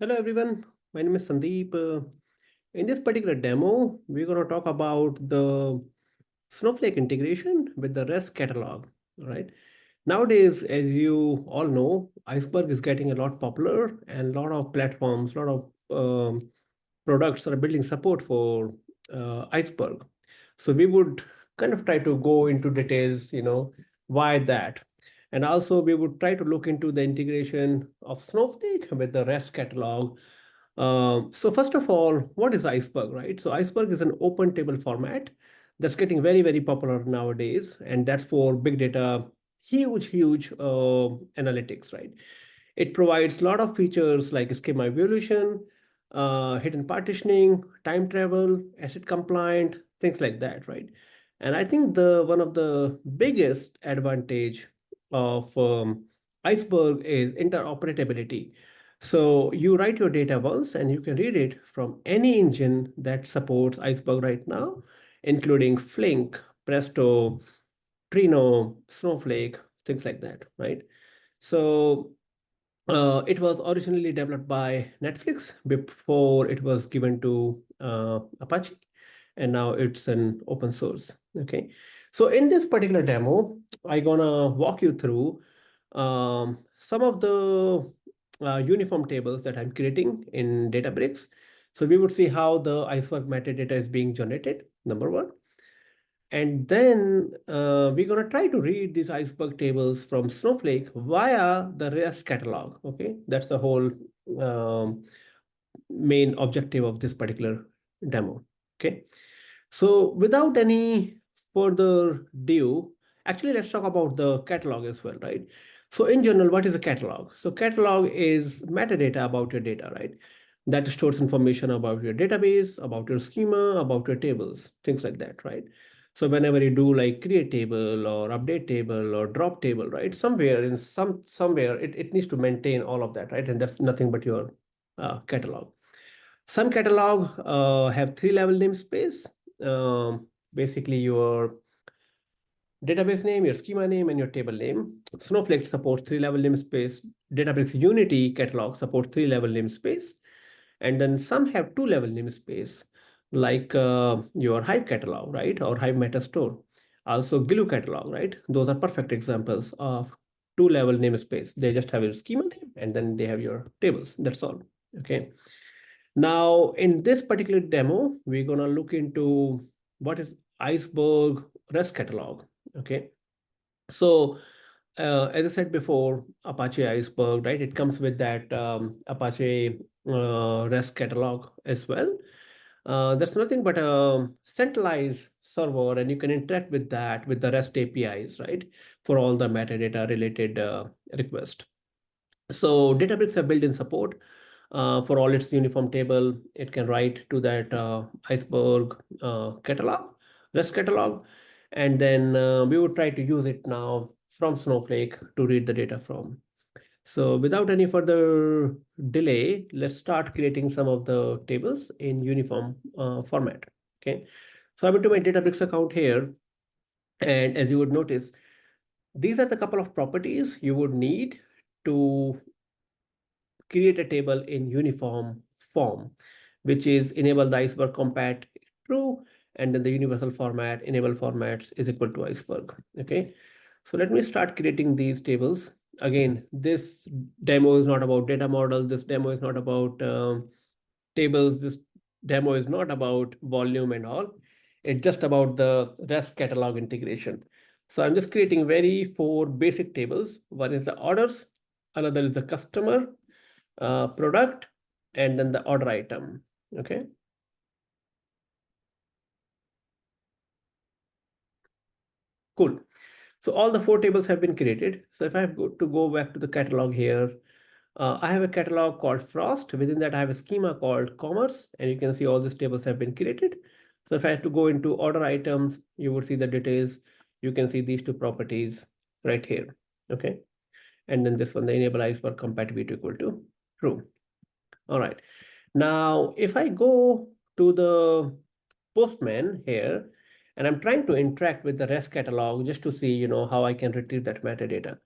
Hello everyone, my name is Sandeep. In this particular demo, we're going to talk about the Snowflake integration with the REST catalog, right? Nowadays, as you all know, Iceberg is getting a lot popular and a lot of platforms, a lot of products are building support for Iceberg. So we would kind of try to go into details, why that. And also we would try to look into the integration of Snowflake with the REST catalog. So first of all, what is Iceberg, right? So Iceberg is an open table format that's getting very, very popular nowadays. And that's for big data, huge analytics, right? It provides a lot of features like schema evolution, hidden partitioning, time travel, asset compliant, things like that, right? And I think the one of the biggest advantage of Iceberg is interoperability. So you write your data once and you can read it from any engine that supports Iceberg right now, including Flink, Presto, Trino, Snowflake, things like that, right? So it was originally developed by Netflix before it was given to Apache, and now it's an open source. Okay, so in this particular demo, I'm gonna walk you through some of the uniform tables that I'm creating in Databricks. So we would see how the Iceberg metadata is being generated, number one. And then we're going to try to read these Iceberg tables from Snowflake via the REST catalog. Okay, that's the whole um, main objective of this particular demo. Okay, so without any further ado, actually, let's talk about the catalog as well, right? So in general, what is a catalog? So catalog is metadata about your data, right? That stores information about your database, about your schema, about your tables, things like that, right? So whenever you do like create table or update table or drop table, right? Somewhere in somewhere it needs to maintain all of that, right? And that's nothing but your catalog. Some catalog have three-level namespace. Basically, your database name, your schema name, and your table name. Snowflake supports three-level namespace. Databricks Unity catalog supports three-level namespace. And then some have two-level namespace, like your Hive catalog, right? Or Hive Metastore. Also, Glue catalog, right? Those are perfect examples of two-level namespace. They just have your schema name, and then they have your tables. That's all. Okay. Now, in this particular demo, we're going to look into what is Iceberg REST catalog. Okay. So, as I said before, Apache Iceberg, right? It comes with that Apache REST catalog as well. That's nothing but a centralized server, and you can interact with that with the REST APIs, right? For all the metadata related requests. So Databricks have built-in support for all its uniform table. It can write to that Iceberg catalog, REST catalog, and then we would try to use it now from Snowflake to read the data from. So without any further delay, let's start creating some of the tables in uniform format. Okay, so I'm into my Databricks account here, and as you would notice, these are the couple of properties you would need to create a table in uniform form, which is enable the Iceberg compat true, and then the universal format enable formats is equal to Iceberg. Okay, so let me start creating these tables. Again, this demo is not about data model. This demo is not about tables. This demo is not about volume and all. It's just about the REST catalog integration. So I'm just creating very four basic tables. One is the orders, another is the customer, product, and then the order item. Okay. Cool. So all the four tables have been created. So if I have to go back to the catalog here, I have a catalog called Frost. Within that, I have a schema called Commerce, and you can see all these tables have been created. So if I had to go into order items, you would see the details. You can see these two properties right here. Okay. And then this one, the enable Iceberg compatibility equal to true. All right. Now, if I go to the Postman here, and I'm trying to interact with the REST catalog just to see, how I can retrieve that metadata.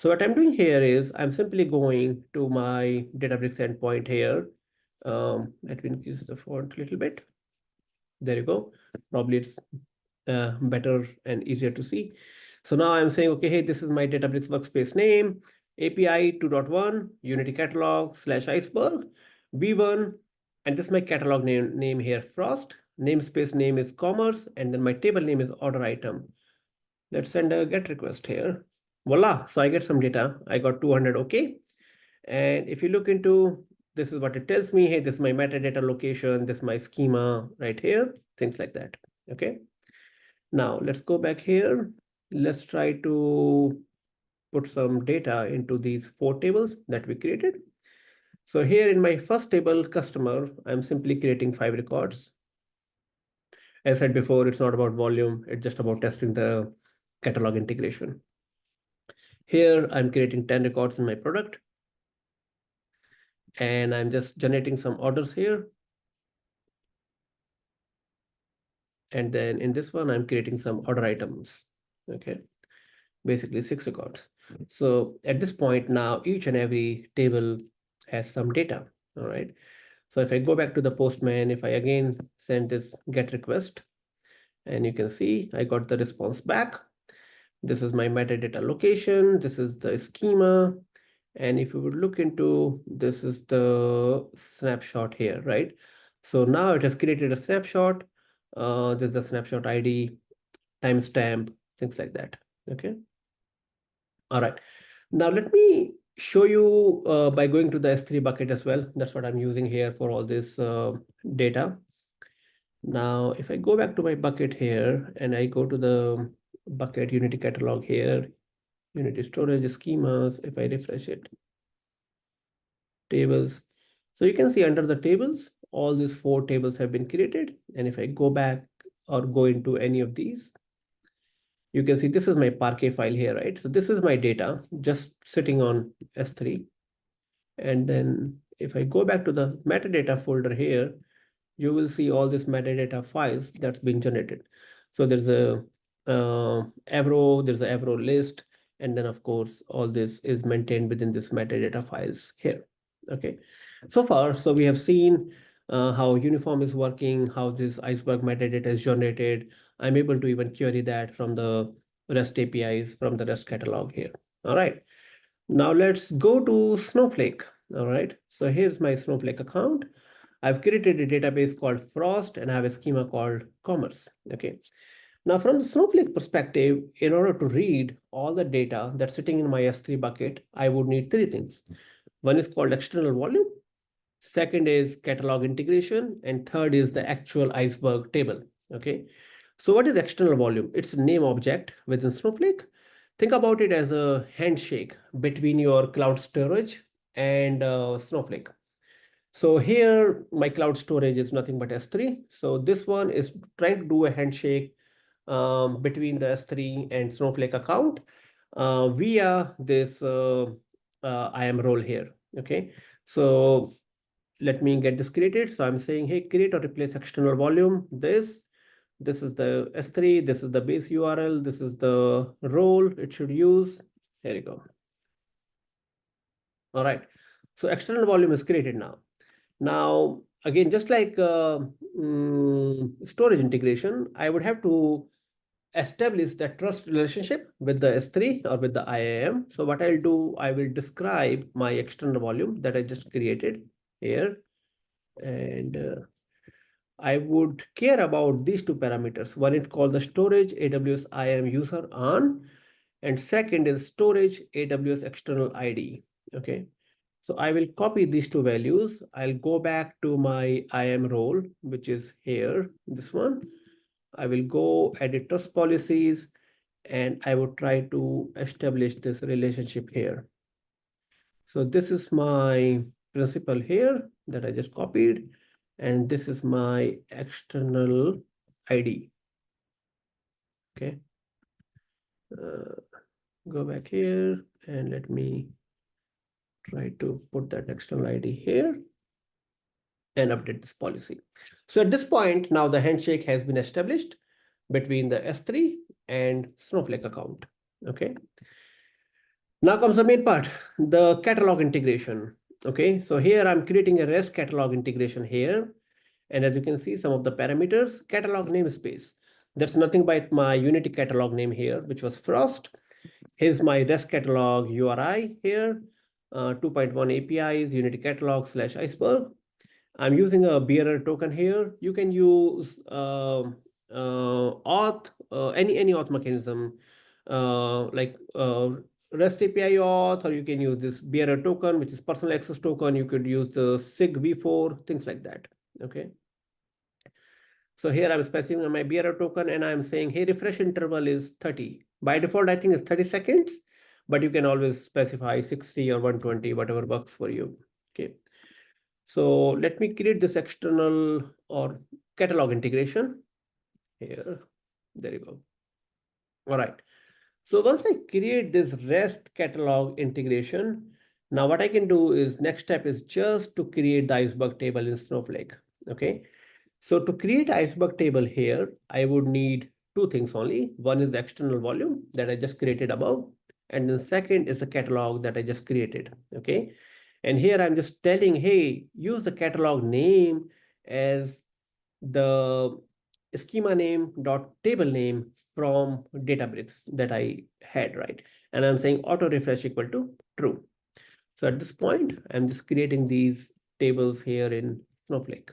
So what I'm doing here is I'm simply going to my Databricks endpoint here. Let me increase the font a little bit. There you go. Probably it's better and easier to see. So now I'm saying, okay, hey, this is my Databricks workspace name, API 2.1, Unity catalog / iceberg, V1, and this is my catalog name here, Frost. Namespace name is commerce, and then my table name is order item. Let's send a GET request here. Voila, so I get some data. I got 200, okay. And if you look into, this is what it tells me. Hey, this is my metadata location, this is my schema right here, things like that, okay. Now let's go back here. Let's try to put some data into these 4 tables that we created. So here in my first table, customer, I'm simply creating 5 records. As I said before, it's not about volume, it's just about testing the catalog integration. Here, I'm creating 10 records in my product. And I'm just generating some orders here. And then in this one, I'm creating some order items, okay? Basically 6 records. So at this point now, each and every table has some data, all right? So if I go back to the Postman, if I again send this GET request, and you can see I got the response back. This is my metadata location, this is the schema, and if you would look into, this is the snapshot here, right? So now it has created a snapshot. This is the snapshot ID, timestamp, things like that, okay? All right. Now let me show you by going to the S3 bucket as well. That's what I'm using here for all this data. Now, if I go back to my bucket here and I go to the bucket Unity catalog here, Unity storage schemas, if I refresh it, tables. So you can see under the tables, all these 4 tables have been created. And if I go back or go into any of these, you can see this is my Parquet file here, right? So this is my data just sitting on S3. And then if I go back to the metadata folder here, you will see all these metadata files that's been generated. So there's a Avro, there's a Avro list, and then of course, all this is maintained within this metadata files here. Okay, so far, so we have seen how uniform is working, how this Iceberg metadata is generated. I'm able to even query that from the REST APIs from the REST catalog here. All right. Now let's go to Snowflake. All right. So here's my Snowflake account. I've created a database called Frost and I have a schema called Commerce. Okay. Now from the Snowflake perspective, in order to read all the data that's sitting in my S3 bucket, I would need 3 things. One is called external volume. Second is catalog integration. And third is the actual Iceberg table. Okay. So what is external volume? It's a name object within Snowflake. Think about it as a handshake between your cloud storage and Snowflake. So here my cloud storage is nothing but S3. So this one is trying to do a handshake between the S3 and Snowflake account via this IAM role here. Okay, so let me get this created. So I'm saying, hey, create or replace external volume. This is the S3, this is the base URL, this is the role it should use. Here you go. All right. So external volume is created now. Now, again, just like storage integration, I would have to establish that trust relationship with the S3 or with the IAM. So what I'll do, I will describe my external volume that I just created here. And I would care about these 2 parameters. One is called the storage AWS IAM user on, and second is storage AWS external ID. Okay. So I will copy these 2 values. I'll go back to my IAM role, which is here, this one. I will go edit trust policies, and I would try to establish this relationship here. So this is my principal here that I just copied, and this is my external ID. Okay. Go back here and let me try to put that external ID here and update this policy. So at this point, now the handshake has been established between the S3 and Snowflake account. Okay. Now comes the main part, the catalog integration. Okay, so here I'm creating a REST catalog integration here. And as you can see, some of the parameters, catalog namespace. That's nothing but my Unity catalog name here, which was Frost. Here's my REST catalog URI here, 2.1 APIs, Unity catalog / Iceberg. I'm using a bearer token here. You can use auth, any auth mechanism, like REST API auth, or you can use this bearer token, which is personal access token. You could use the SIG v4, things like that. Okay. So here I'm specifying my bearer token and I'm saying, hey, refresh interval is 30. By default, I think it's 30 seconds, but you can always specify 60 or 120, whatever works for you. Okay. So let me create this external or catalog integration here. There you go. All right. So once I create this REST catalog integration, now what I can do is next step is just to create the iceberg table in Snowflake. Okay. So to create iceberg table here, I would need two things only. One is the external volume that I just created above. And then second is the catalog that I just created. Okay. And here I'm just telling, hey, use the catalog name as the schema name dot table name from Databricks that I had, right? And I'm saying auto refresh equal to true. So at this point, I'm just creating these tables here in Snowflake.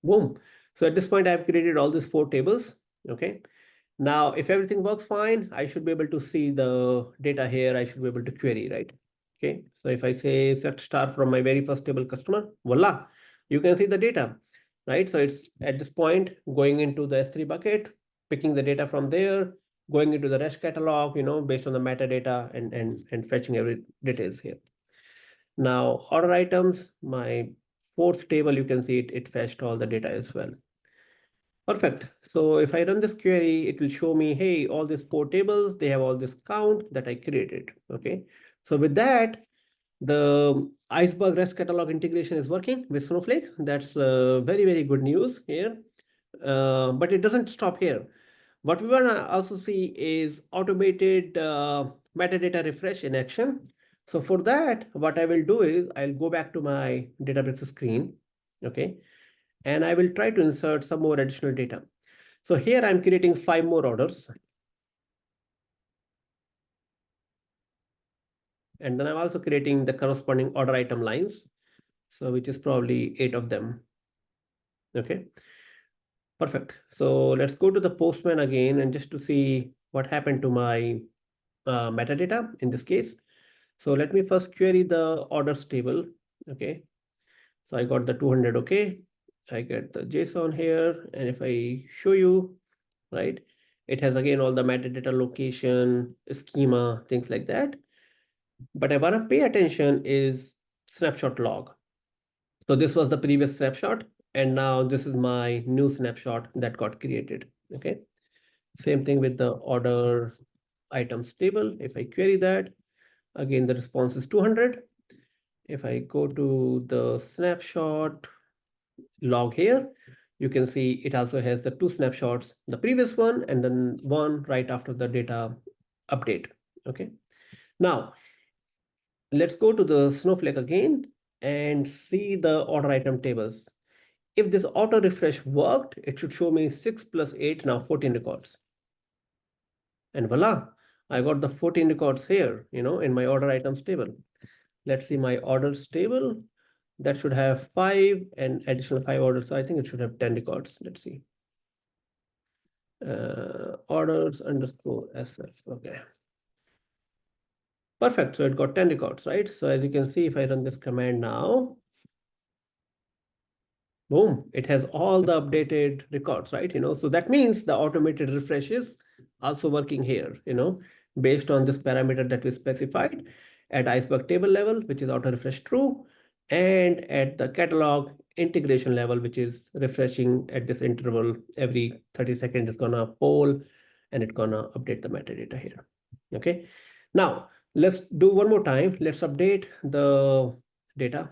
Boom. So at this point, I've created all these four tables. Okay. Now, if everything works fine, I should be able to see the data here. I should be able to query, right? Okay. So if I say set star from my very first table customer, voila, you can see the data, right? So it's at this point going into the S3 bucket, picking the data from there, going into the REST catalog, based on the metadata and fetching every details here. Now, order items, my fourth table, you can see it fetched all the data as well. Perfect. So if I run this query, it will show me, hey, all these four tables, they have all this count that I created. Okay. So with that, the Iceberg REST catalog integration is working with Snowflake. That's very, very good news here. But it doesn't stop here. What we want to also see is automated metadata refresh in action. So for that, what I will do is I'll go back to my Databricks screen. Okay. And I will try to insert some more additional data. So here I'm creating 5 more orders. And then I'm also creating the corresponding order item lines. So which is probably 8 of them. Okay. Perfect. So let's go to the Postman again and just to see what happened to my metadata in this case. So let me first query the orders table. Okay. So I got the 200. Okay. I get the JSON here. And if I show you, right, it has again all the metadata, location, schema, things like that. But I want to pay attention is snapshot log. So this was the previous snapshot. And now this is my new snapshot that got created. Okay. Same thing with the order items table. If I query that, again, the response is 200. If I go to the snapshot log here, you can see it also has the two snapshots, the previous one and then one right after the data update. Okay. Now, let's go to the Snowflake again and see the order item tables. If this auto refresh worked, it should show me 6 plus 8, now 14 records. And voila, I got the 14 records here, in my order items table. Let's see my orders table. That should have 5 and additional 5 orders. So I think it should have 10 records. Let's see. Orders underscore SF. Okay. Perfect. So it got 10 records, right? So as you can see, if I run this command now, boom, it has all the updated records, right? So that means the automated refresh is also working here, based on this parameter that we specified at iceberg table level, which is auto refresh true, and at the catalog integration level, which is refreshing at this interval every 30 seconds, it's gonna poll and it's gonna update the metadata here. Okay. Now let's do one more time. Let's update the data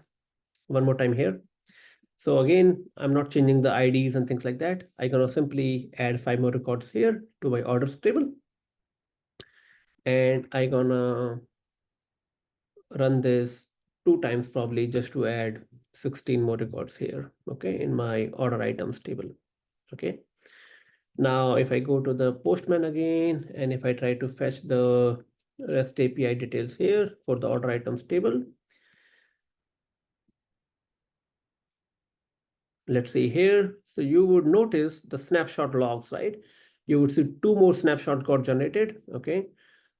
one more time here. So again, I'm not changing the IDs and things like that. I'm gonna simply add 5 more records here to my orders table. And I'm gonna run this 2 times probably just to add 16 more records here, okay, in my order items table, okay. Now, if I go to the Postman again, and if I try to fetch the REST API details here for the order items table, let's see here. So you would notice the snapshot logs, right? You would see 2 more snapshot got generated, okay?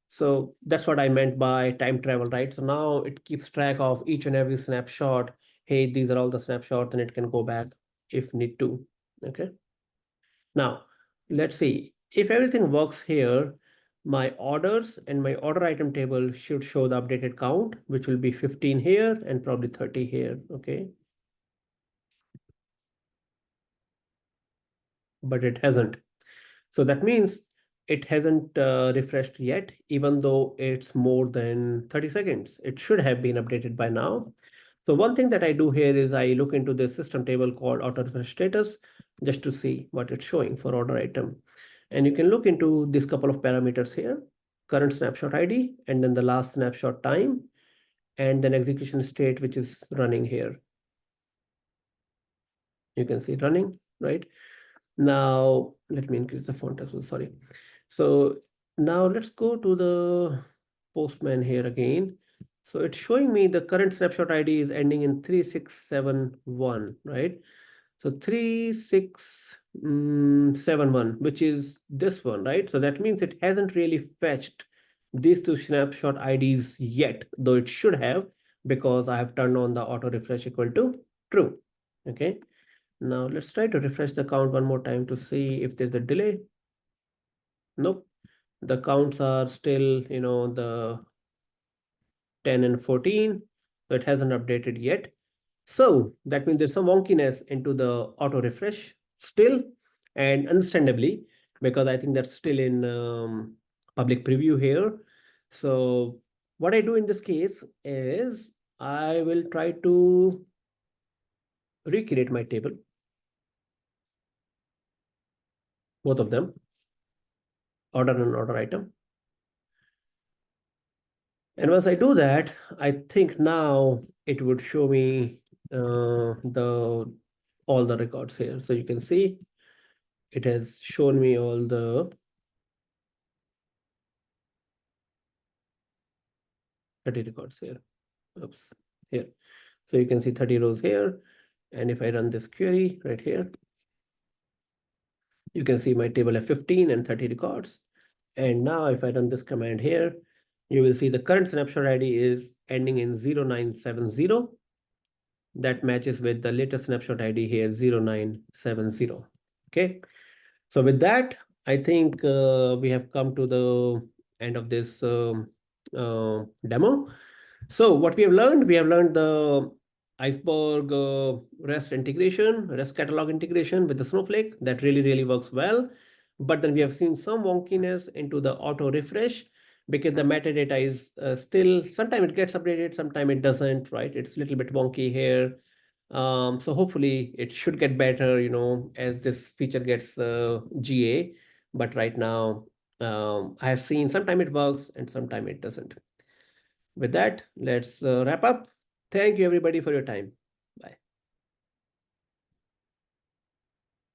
So that's what I meant by time travel, right? So now it keeps track of each and every snapshot. Hey, these are all the snapshots, and it can go back if need to, okay? Now, let's see. If everything works here, my orders and my order item table should show the updated count, which will be 15 here and probably 30 here, okay? But it hasn't. So that means it hasn't refreshed yet, even though it's more than 30 seconds. It should have been updated by now. So one thing that I do here is I look into the system table called auto refresh status just to see what it's showing for order item. And you can look into this couple of parameters here, current snapshot ID, and then the last snapshot time, and then execution state, which is running here. You can see running, right? Now, let me increase the font as well, sorry. So now let's go to the Postman here again. So it's showing me the current snapshot ID is ending in 3671, right? So 3671, which is this one, right? So that means it hasn't really fetched these 2 snapshot IDs yet, though it should have, because I have turned on the auto refresh equal to true. Okay. Now let's try to refresh the count one more time to see if there's a delay. Nope. The counts are still, the 10 and 14. So it hasn't updated yet. So that means there's some wonkiness into the auto refresh still, and understandably, because I think that's still in public preview here. So what I do in this case is I will try to recreate my table, both of them, order and order item. And once I do that, I think now it would show me the all the records here. So you can see it has shown me all the 30 records here. Oops, here. So you can see 30 rows here. And if I run this query right here, you can see my table have 15 and 30 records. And now if I run this command here, you will see the current snapshot ID is ending in 0970. That matches with the latest snapshot ID here, 0970. Okay. So with that, I think we have come to the end of this demo. So what we have learned the Iceberg REST integration, REST catalog integration with the Snowflake. That really, really works well. But then we have seen some wonkiness into the auto refresh because the metadata is still, sometimes it gets updated, sometimes it doesn't, right? It's a little bit wonky here. So hopefully it should get better, as this feature gets GA. But right now, I have seen sometime it works and sometime it doesn't. With that, let's wrap up. Thank you everybody for your time.